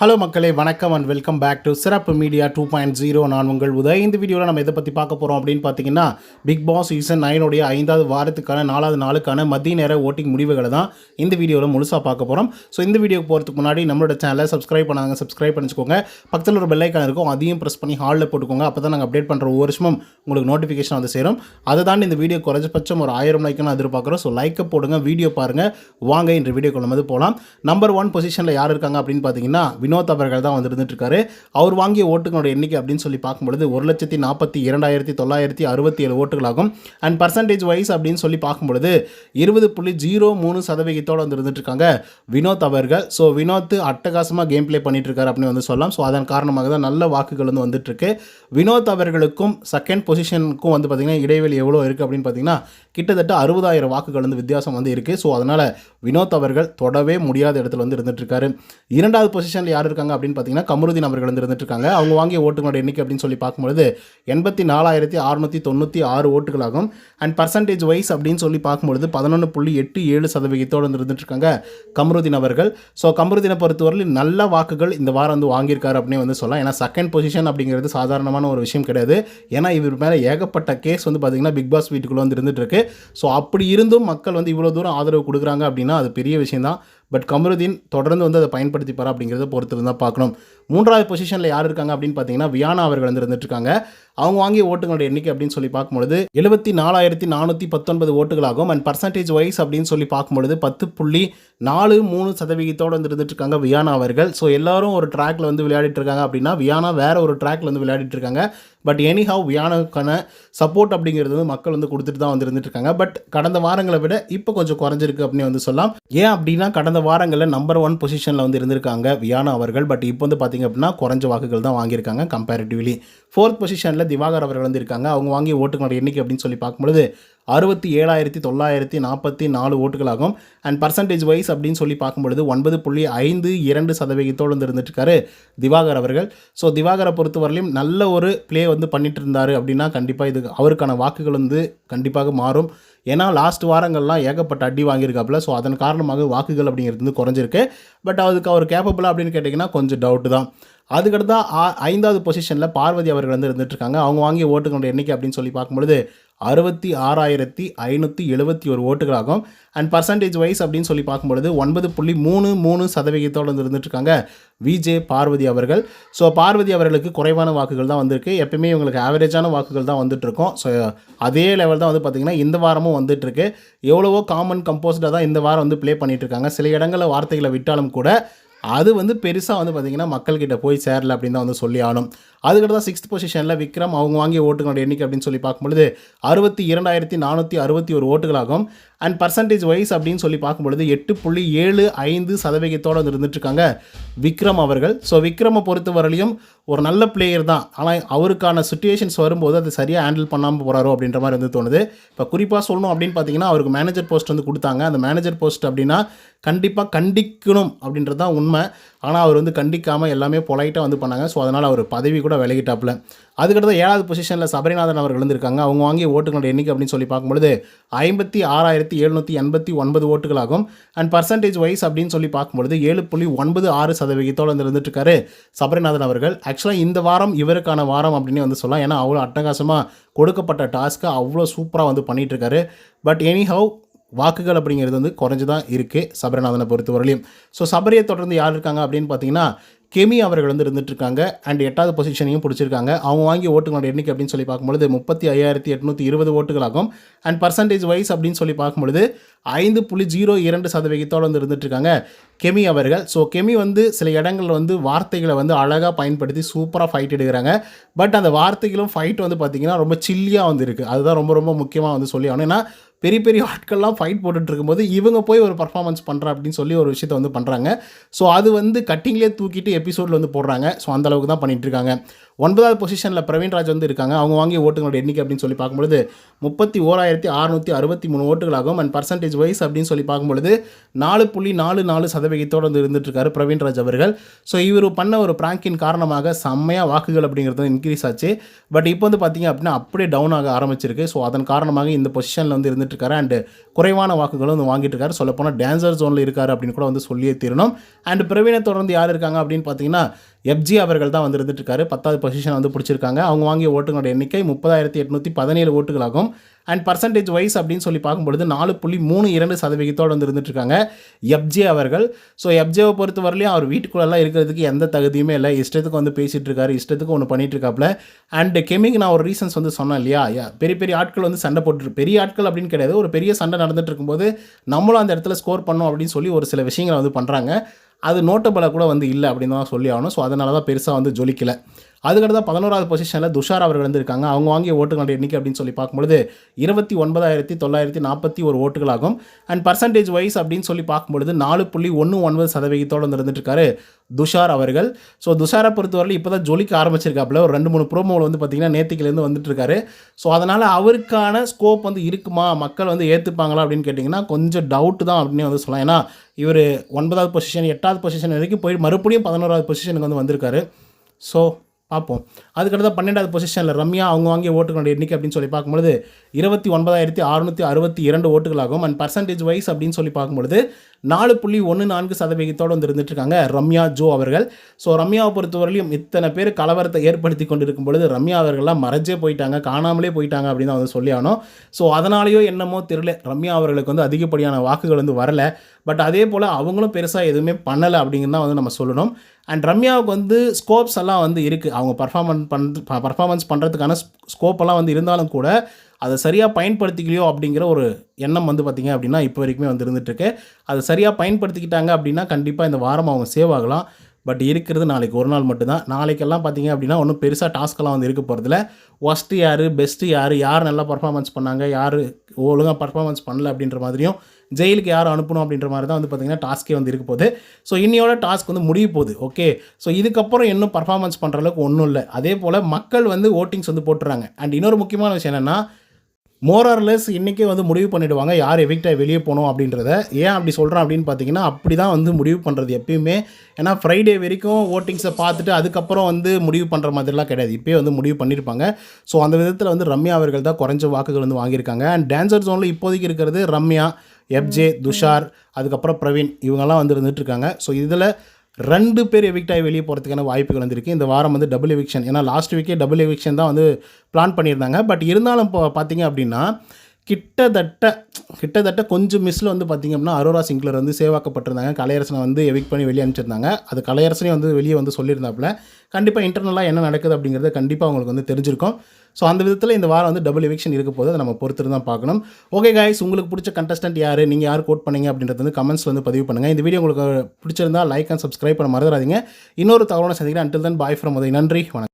Hello மக்களே, வணக்கம் and welcome back to சிறப்பு மீடியா 2.0. நான் உங்கள் உதய். இந்த வீடியோவில் நம்ம எதை பற்றி பார்க்க போகிறோம் அப்படின்னு பார்த்தீங்கன்னா, பிக் பாஸ் சீசன் 9 5வது வாரத்துக்கான 4வது நாளுக்கான மதிய நேர ஓட்டிங் முடிவுகளை தான் இந்த வீடியோவில் முழுசாக பார்க்க போகிறோம். ஸோ இந்த வீடியோக்கு போகிறதுக்கு முன்னாடி நம்மளோட சேனலை சப்ஸ்கிரைப் பண்ணாங்க, சப்ஸ்கிரைப் பண்ணிச்சுக்கோங்க. பக்கத்தில் ஒரு பெல் ஐக்கான் இருக்கும், அதையும் ப்ரெஸ் பண்ணி ஹாலில் போட்டுக்கோங்க. அப்போ தான் நாங்கள் அப்டேட் பண்ணுற ஒவ்வொரு வருஷமும் உங்களுக்கு நோட்டிஃபிகேஷன் வந்து சேரும். அதை தாண்டி இந்த வீடியோ குறைஞ்சபட்சம் ஒரு 1000 லைக்குன்னு எதிர்பார்க்குறோம். ஸோ லைக்கை போடுங்க, வீடியோ பாருங்கள். வாங்க இன்று வீடியோ கொள்ளும்போது போகலாம். நம்பர் 1 பொசிஷனில் யார் இருக்காங்க அப்படின்னு பார்த்தீங்கன்னா, வினோத் அவர்கள் தான் வந்துட்டு இருக்காரு. அவர் வாங்கிய ஓட்டுகளோட எண்ணிக்கை அப்படின்னு சொல்லி பார்க்கும்பொழுது 1,42,967 ஓட்டுகளாகும். அண்ட் பர்சன்டேஜ் வைஸ் அப்படின்னு சொல்லி பார்க்கும்பொழுது 20.03% வந்து இருந்துட்டு இருக்காங்க வினோத் அவர்கள். ஸோ வினோத் அட்டகாசமாக கேம் பிளே பண்ணிட்டு இருக்காரு அப்படின்னு வந்து சொல்லலாம். ஸோ அதன் காரணமாக தான் நல்ல வாக்குகள் வந்து வந்துட்டு இருக்கு. வினோத் அவர்களுக்கும் செகண்ட் பொசிஷனுக்கும் வந்து பார்த்தீங்கன்னா இடைவெளி எவ்வளோ இருக்குது அப்படின்னு பார்த்தீங்கன்னா கிட்டத்தட்ட 60,000 வாக்குகள் வந்து வித்தியாசம் வந்து இருக்குது. ஸோ அதனால் வினோத் அவர்கள் தொடவே முடியாத இடத்துல வந்து இருந்துட்டு இருக்காரு. இரண்டாவது பொசிஷனில் யார் இருக்காங்க அப்படின்னு பார்த்தீங்கன்னா கமருதீன் அவர்கள் வந்து இருந்துட்டு இருக்காங்க. அவங்க வாங்கிய ஓட்டுகளோட எண்ணிக்கை அப்படின்னு சொல்லி பார்க்கும்பொழுது 84,696 ஓட்டுகளாகும். அண்ட் பர்சன்டேஜ் வைஸ் அப்படின்னு சொல்லி பார்க்கும்பொழுது 11.87% வந்து இருந்துட்டு இருக்காங்க கமருதீன் அவர்கள். ஸோ கமருதீனை பொறுத்தவரையில் நல்ல வாக்குகள் இந்த வாரம் வந்து வாங்கியிருக்காரு அப்படின்னு வந்து சொல்லலாம். ஏன்னா செகண்ட் பொசிஷன் அப்படிங்கிறது சாதாரணமான ஒரு விஷயம் கிடையாது. ஏன்னா இவர் மேலே ஏகப்பட்ட கேஸ் வந்து பார்த்தீங்கன்னா பிக் பாஸ் வீட்டுக்குள்ளே வந்து இருந்துட்டு இருக்கு. ஸோ அப்படி இருந்தும் மக்கள் வந்து இவ்வளோ தூரம் ஆதரவு கொடுக்குறாங்க அப்படின்னா அது பெரிய விஷயம் தான். பட் கமருதீன் தொடர்ந்து வந்து அதை பயன்படுத்திப்பாரா அப்படிங்கிறத பொறுத்து தான் பார்க்கணும். மூன்றாவது பொசிஷனில் யார் இருக்காங்க அப்படின்னு பார்த்தீங்கன்னா வியானா அவர்கள் வந்து இருந்துட்டு இருக்காங்க. அவங்க வாங்கிய ஓட்டுகளோட எண்ணிக்கை அப்படின்னு சொல்லி பார்க்கும்பொழுது 74,419 ஓட்டுகளாகும். அண்ட் பர்சன்டேஜ் வைஸ் அப்படின்னு சொல்லி பார்க்கும்பொழுது 10.43% வந்து இருந்துட்டு இருக்காங்க வியானா அவர்கள். ஸோ எல்லாரும் ஒரு ட்ராக்ல வந்து விளையாடிட்டு இருக்காங்க அப்படின்னா வியானா வேற ஒரு ட்ராக்ல வந்து விளையாடிட்டு இருக்காங்க. பட் எனிஹவ் வியானாவுக்கான சப்போர்ட் அப்படிங்கிறது வந்து மக்கள் வந்து கொடுத்துட்டு தான் வந்து இருந்துட்டு இருக்காங்க. பட் கடந்த வாரங்களை விட இப்போ கொஞ்சம் குறைஞ்சிருக்கு அப்படின்னு வந்து சொல்லலாம். ஏன் அப்படின்னா கடந்த வாரங்களில் நம்பர் 1 பொசிஷனில் வந்து இருந்திருக்காங்க வியானா அவர்கள். பட் இப்போ வந்து பார்த்தீங்க அப்படின்னா குறைஞ்ச வாக்குகள் தான் வாங்கியிருக்காங்க கம்பேரிட்டிவ்லி. 4th பொசிஷனில் திவாகர் அவர்கள் வந்து இருக்காங்க. அவங்க வாங்கிய ஓட்டுகளோட எண்ணிக்கை அப்படின்னு சொல்லி பார்க்கும்பொழுது 67,944 ஓட்டுகளாகும். அண்ட் பர்சன்டேஜ் வைஸ் அப்படின்னு சொல்லி பார்க்கும்பொழுது 9.52% வந்து இருந்துட்டு இருக்காரு திவாகர் அவர்கள். ஸோ திவாகரை பொறுத்தவரையிலும் நல்ல ஒரு ப்ளே வந்து பண்ணிட்டு இருந்தார் அப்படின்னா கண்டிப்பாக இது அவருக்கான வாக்குகள் வந்து கண்டிப்பாக மாறும். ஏன்னா லாஸ்ட் வாரங்கள்லாம் ஏகப்பட்ட அடி வாங்கியிருக்காப்புல. ஸோ அதன் காரணமாக வாக்குகள் அப்படிங்கிறது வந்து குறைஞ்சிருக்கு. பட் அதுக்கு அவர் கேப்பபிளா அப்படின்னு கேட்டிங்கன்னா கொஞ்சம் டவுட்டு தான். அதுக்கடுத்தா 5வது பொசிஷனில் பார்வதி அவர்கள் வந்து இருந்துட்டு இருக்காங்க. அவங்க வாங்கிய ஓட்டுகளோட எண்ணிக்கை அப்படின்னு சொல்லி பார்க்கும்பொழுது 66,571 ஓட்டுகளாகும். அண்ட் பர்சன்டேஜ் வைஸ் அப்படின்னு சொல்லி பார்க்கும்பொழுது 9.33% வந்து இருந்துட்டு இருக்காங்க விஜே பார்வதி அவர்கள். ஸோ பார்வதி அவர்களுக்கு குறைவான வாக்குகள் தான் வந்திருக்கு. எப்பயுமே இவங்களுக்கு ஆவரேஜான வாக்குகள் தான் வந்துட்டு இருக்கும். ஸோ அதே லெவல் தான் வந்து பார்த்திங்கன்னா இந்த வாரமும் வந்துட்டு இருக்கு. எவ்வளவோ காமன் கம்போஸ்டாக தான் இந்த வாரம் வந்து ப்ளே பண்ணிட்டு இருக்காங்க. சில இடங்களில் வார்த்தைகளை விட்டாலும் கூட அது வந்து பெருசாக வந்து பார்த்திங்கன்னா மக்கள்கிட்ட போய் சேரல அப்படின்னு தான் வந்து சொல்லி ஆகணும். அதுக்கடுத்து 6th பொசிஷனில் விக்ரம் அவங்க வாங்கிய ஓட்டுகளோட எண்ணிக்கை அப்படின்னு சொல்லி பார்க்கும்பொழுது 62,461 ஓட்டுகளாகும். அண்ட் பர்சன்டேஜ் வைஸ் அப்படின்னு சொல்லி பார்க்கும்பொழுது 8.75% வந்து இருந்துட்டு இருக்காங்க விக்ரம் அவர்கள். ஸோ விக்ரமை பொறுத்தவரையிலையும் ஒரு நல்ல பிளேயர் தான். ஆனால் அவருக்கான சுச்சுவேஷன்ஸ் வரும்போது அது சரியாக ஹேண்டில் பண்ணாமல் போகிறாரோ அப்படின்ற மாதிரி வந்து தோணுது. இப்போ குறிப்பாக சொல்லணும் அப்படின்னு பார்த்தீங்கன்னா அவருக்கு மேனேஜர் போஸ்ட் வந்து கொடுத்தாங்க. அந்த மேனேஜர் போஸ்ட் அப்படின்னா கண்டிப்பாக கண்டிக்கணும் அப்படின்றது தான் உண்மை. ஆனால் அவர் வந்து கண்டிக்காமல் எல்லாமே பொலைட்டாக வந்து பண்ணாங்க. ஸோ அதனால் அவர் பதவி கூட விலகிட்டாப்புல. அதுக்கடுத்து 7வது பொசிஷனில் சபரிநாதன் அவர்கள் இருந்திருக்காங்க. அவங்க வாங்கிய ஓட்டுகளோட எண்ணிக்கை அப்படின்னு சொல்லி பார்க்கும்பொழுது 56,789 ஓட்டுகளாகும். அண்ட் பர்சன்டேஜ் வைஸ் அப்படின்னு சொல்லி பார்க்கும்பொழுது 7.96% வந்து இருந்துட்டு இருக்காரு சபரிநாதன் அவர்கள். ஆக்சுவலாக இந்த வாரம் இவருக்கான வாரம் அப்படின்னு வந்து சொல்லலாம். ஏன்னா அவ்வளோ அட்டகாசமாக கொடுக்கப்பட்ட டாஸ்க்கை அவ்வளோ சூப்பராக வந்து பண்ணிகிட்டு இருக்காரு. பட் எனிஹவ் வாக்குகள் அப்படிங்கிறது வந்து குறைஞ்சி தான் இருக்குது சபரிநாதனை பொறுத்தவரையிலையும். ஸோ சபரியை தொடர்ந்து யார் இருக்காங்க அப்படின்னு பார்த்தீங்கன்னா கெமி அவர்கள் வந்து இருந்துட்டு இருக்காங்க. அண்ட் 8வது பொசிஷனையும் பிடிச்சிருக்காங்க. அவங்க வாங்கிய ஓட்டுகளோட எண்ணிக்கை அப்படின்னு சொல்லி பார்க்கும்பொழுது 35,820 ஓட்டுகளாகும். அண்ட் பர்சன்டேஜ் வைஸ் அப்படின்னு சொல்லி பார்க்கும்பொழுது 5.02% வந்து இருந்துட்டு இருக்காங்க கெமி அவர்கள். ஸோ கெமி வந்து சில இடங்களில் வந்து வார்த்தைகளை வந்து அழகாக பயன்படுத்தி சூப்பராக ஃபைட் எடுக்கிறாங்க. பட் அந்த வார்த்தைகளும் ஃபைட் வந்து பார்த்திங்கன்னா ரொம்ப சில்லியாக வந்து இருக்குது. அதுதான் ரொம்ப ரொம்ப முக்கியமாக வந்து சொல்லி ஆகணும். ஏன்னா பெரிய பெரிய ஆட்கள்லாம் ஃபைட் போட்டுட்டு இருக்கும்போது இவங்க போய் ஒரு பர்ஃபார்மன்ஸ் பண்ணுறா அப்படின்னு சொல்லி ஒரு விஷயத்தை வந்து பண்ணுறாங்க. ஸோ அது வந்து கட்டிங்லேயே தூக்கிட்டு எபிசோடில் வந்து போடுறாங்க. ஸோ அந்தளவுக்கு தான் பண்ணிகிட்டு இருக்காங்க. 9வது பொசிஷனில் பிரவீன்ராஜ் வந்து இருக்காங்க. அவங்க வாங்கிய ஓட்டுகளோட எண்ணிக்கை அப்படின்னு சொல்லி பார்க்கும்பொழுது 31,663 ஓட்டுகளாகும். அண்ட் பர்சன்டேஜ் வைஸ் அப்படின்னு சொல்லி பார்க்கும்பொழுது 4.44% வந்து இருந்துட்டு இருக்காரு பிரவீன்ராஜ் அவர்கள். ஸோ இவர் பண்ண ஒரு பிராங்கின் காரணமாக செம்மையாக வாக்குகள் அப்படிங்கிறது இன்க்ரீஸ் ஆச்சு. பட் இப்போ வந்து பார்த்திங்க அப்படின்னா அப்படியே டவுன் ஆக ஆரம்பிச்சிருக்கு. ஸோ அதன் காரணமாக இந்த பொசிஷனில் வந்து இருந்துட்டு இருந்துட்டு இருக்காரு அண்ட் குறைவான வாக்குகளும் வந்து வாங்கிட்டு இருக்காரு. சொல்லப்போனால் டேஞ்சர் ஜோனில் இருக்காரு அப்படின்னு கூட வந்து சொல்லியே தீரணும். அண்ட் பிரவீனை தொடர்ந்து யார் இருக்காங்க அப்படின்னு பார்த்தீங்கன்னா எஃப்ஜி அவர்கள் தான் வந்து இருந்துட்டு இருக்காரு. 10வது பொசிஷன் வந்து பிடிச்சிருக்காங்க. அவங்க வாங்கிய ஓட்டுகளோட எண்ணிக்கை 30,817 ஓட்டுகளாகும். அண்ட் பர்சன்டேஜ் வைஸ் அப்படின்னு சொல்லி பார்க்கும்பொழுது 4.32% வந்து இருந்துட்டு இருக்காங்க எஃப்ஜே அவர்கள். ஸோ எஃப்ஜேவை பொறுத்த வரலையும் அவர் வீட்டுக்குள்ளெல்லாம் இருக்கிறதுக்கு எந்த தகுதியுமே இல்லை. இஷ்டத்துக்கு வந்து பேசிகிட்டு இருக்காரு, இஷ்டத்துக்கு ஒன்று பண்ணிட்டு இருக்காப்புல. அண்ட் கெமிங் நான் ஒரு ரீசன்ஸ் வந்து சொன்னேன் இல்லையா, பெரிய பெரிய ஆட்கள் வந்து சண்டை போட்டு, பெரிய ஆட்கள் அப்படின்னு கிடையாது, ஒரு பெரிய சண்டை நடந்துட்டு இருக்கும்போது நம்மளும் அந்த இடத்துல ஸ்கோர் பண்ணோம் அப்படின்னு சொல்லி ஒரு சில விஷயங்களை வந்து பண்ணுறாங்க. அது நோட்டபுளாக கூட வந்து இல்லை அப்படின்னு தான் சொல்லி ஆகணும். ஸோ அதனால தான் பெருசாக வந்து ஜொலிக்கலை. அதுக்கடுத்து 11வது பொசிஷனில் துஷார் அவர்கள் வந்து இருக்காங்க. அவங்க வாங்கிய ஓட்டுகளோட எண்ணிக்கை அப்படின்னு சொல்லி பார்க்கும்பொழுது 29,941 ஓட்டுகளாகும். அண்ட் பர்சன்டேஜ் வைஸ் அப்படின்னு சொல்லி பார்க்கும்பொழுது 4.19% வந்து இருந்துட்டு இருக்காரு துஷார் அவர்கள். ஸோ துஷாரை பொறுத்தவரையில் இப்போ தான் ஜொலிக்க ஆரம்பிச்சிருக்காப்புல. ஒரு 2-3 ப்ரோமோவில் வந்து பார்த்திங்கன்னா நேத்திக்கிலேருந்து வந்துட்டு இருக்காரு. ஸோ அதனால் அவருக்கான ஸ்கோப் வந்து இருக்குமா, மக்கள் வந்து ஏற்றுப்பாங்களா அப்படின்னு கேட்டிங்கன்னா கொஞ்சம் டவுட்டு தான் அப்படின்னு வந்து சொல்லலாம். ஏன்னா இவர் 9வது பொசிஷன் 8வது பொசிஷன் வரைக்கும் போய் மறுபடியும் 11வது பொசிஷனுக்கு வந்து வந்திருக்காரு. ஸோ பார்ப்போம். அதுக்கடுத்து 12வது பொசிஷனில் ரம்யா அவங்க வாங்கிய ஓட்டுகளோட எண்ணிக்கை அப்படின்னு சொல்லி பார்க்கும்பொழுது 29,662 ஓட்டுகளாகும். அண்ட் பர்சன்டேஜ் வைஸ் அப்படின்னு சொல்லி பார்க்கும்பொழுது 4.14% வந்து இருந்துட்டு இருக்காங்க ரம்யா ஜோ அவர்கள். ஸோ ரம்யாவை பொறுத்தவரையிலும் இத்தனை பேர் கலவரத்தை ஏற்படுத்தி கொண்டு இருக்கும் பொழுது ரம்யா அவர்கள்லாம் மறைஞ்சே போயிட்டாங்க, காணாமலே போயிட்டாங்க அப்படின்னு தான் வந்து சொல்லி ஆகணும். ஸோ அதனாலேயோ என்னமோ தெரியல, ரம்யா அவர்களுக்கு வந்து அதிகப்படியான வாக்குகள் வந்து வரலை. பட் அதே போல் அவங்களும் பெருசாக எதுவுமே பண்ணலை அப்படிங்கிறது தான் வந்து நம்ம சொல்லணும். அண்ட் ரம்யாவுக்கு வந்து ஸ்கோப்ஸ் எல்லாம் வந்து இருக்குது. அவங்க பர்ஃபார்மன்ஸ் பண்ணுறதுக்கான ஸ்கோப்பெல்லாம் வந்து இருந்தாலும் கூட அதை சரியாக பயன்படுத்திக்கலையோ அப்படிங்கிற ஒரு எண்ணம் வந்து பார்த்திங்க அப்படின்னா இப்போ வரைக்குமே வந்து இருந்துகிட்ருக்கு. அதை சரியாக பயன்படுத்திக்கிட்டாங்க அப்படின்னா கண்டிப்பாக இந்த வாரம் அவங்க சேவ் ஆகலாம். பட் இருக்கிறது நாளைக்கு ஒரு நாள் மட்டும்தான். நாளைக்கெல்லாம் பார்த்திங்க அப்படின்னா ஒன்றும் பெருசாக டாஸ்க்கெல்லாம் வந்து இருக்க போகிறதில்ல. ஒஸ்ட்டு யார், பெஸ்ட்டு யார், யார் நல்லா பர்ஃபார்மன்ஸ் பண்ணாங்க, யார் ஒழுங்காக பர்ஃபார்மன்ஸ் பண்ணல அப்படின்ற மாதிரியும், ஜெயிலுக்கு யார் அனுப்பணும் அப்படின்ற மாதிரி தான் வந்து பார்த்திங்கன்னா டாஸ்க்கே வந்து இருக்க போகுது. ஸோ இன்னையோட டாஸ்க் வந்து முடிய போகுது. ஓகே, ஸோ இதுக்கப்புறம் இன்னும் பர்ஃபார்மன்ஸ் பண்ணுற அளவுக்கு ஒன்றும் இல்லை. அதே போல் மக்கள் வந்து ஓட்டிங்ஸ் வந்து போட்டுறாங்க. அண்ட் இன்னொரு முக்கியமான விஷயம் என்னென்னா, மோரார்லெஸ் இன்றைக்கே வந்து முடிவு பண்ணிவிடுவாங்க யார் எவிக்டாக வெளியே போகணும் அப்படின்றத. ஏன் அப்படி சொல்கிறேன் அப்படின்னு பார்த்தீங்கன்னா, அப்படி தான் வந்து முடிவு பண்ணுறது எப்பயுமே. ஏன்னா ஃப்ரைடே வரைக்கும் ஓட்டிங்ஸை பார்த்துட்டு அதுக்கப்புறம் வந்து முடிவு பண்ணுற மாதிரிலாம் கிடையாது. இப்போயே வந்து முடிவு பண்ணியிருப்பாங்க. ஸோ அந்த விதத்தில் வந்து ரம்யா அவர்கள் தான் குறைஞ்ச வாக்குகள் வந்து வாங்கியிருக்காங்க. அண்ட் டான்சர் ஜோனில் இப்போதைக்கு இருக்கிறது ரம்யா, எஃப்ஜே, துஷார், அதுக்கப்புறம் பிரவீன், இவங்கெல்லாம் வந்து இருந்துகிட்ருக்காங்க. ஸோ இதில் 2 பேர் எவிக்டாகி வெளியே போகிறதுக்கான வாய்ப்புகள் வந்துருக்கு. இந்த வாரம் வந்து டபுள் எவிக்ஷன், ஏன்னா லாஸ்ட் வீக்கே டபுள் எவிக்ஷன் தான் வந்து பிளான் பண்ணியிருந்தாங்க. பட் இருந்தாலும் இப்போ பார்த்தீங்க அப்படின்னா கிட்டத்தட்ட கொஞ்சம் மிஸ்ஸில் வந்து பார்த்திங்க அப்படின்னா அரோரா சிங்க்லர் வந்து சேவாக்கப்பட்டிருந்தாங்க. கலையரசனை வந்து எவிக்ட் பண்ணி வெளியே அனுப்பிச்சிருந்தாங்க. அது கலையரசனே வந்து வெளியே வந்து சொல்லியிருந்தாப்புல. கண்டிப்பாக இன்டர்னலாக என்ன நடக்குது அப்படிங்கிறது கண்டிப்பாக அவங்களுக்கு வந்து தெரிஞ்சிருக்கும். ஸோ அந்த விதத்தில் இந்த வாரம் வந்து டபுள் எவிக்ஷன் இருக்க போது அதை நம்ம பொறுத்து தான் பார்க்கணும். ஓகே காய்ஸ், உங்களுக்கு பிடிச்ச கண்டஸ்டன்ட் யார், நீங்கள் யார் கோட் பண்ணீங்க அப்படின்றது வந்து கமெண்ட்ஸ் வந்து பதிவு பண்ணுங்கள். இந்த வீடியோ உங்களுக்கு பிடிச்சிருந்தால் லைக் அண்ட் சப்ஸ்கிரைப் பண்ண மறந்துடாதீங்க. இன்னொரு தகவலை சந்திக்கிறேன். Until then bye from Uday. நன்றி, வணக்கம்.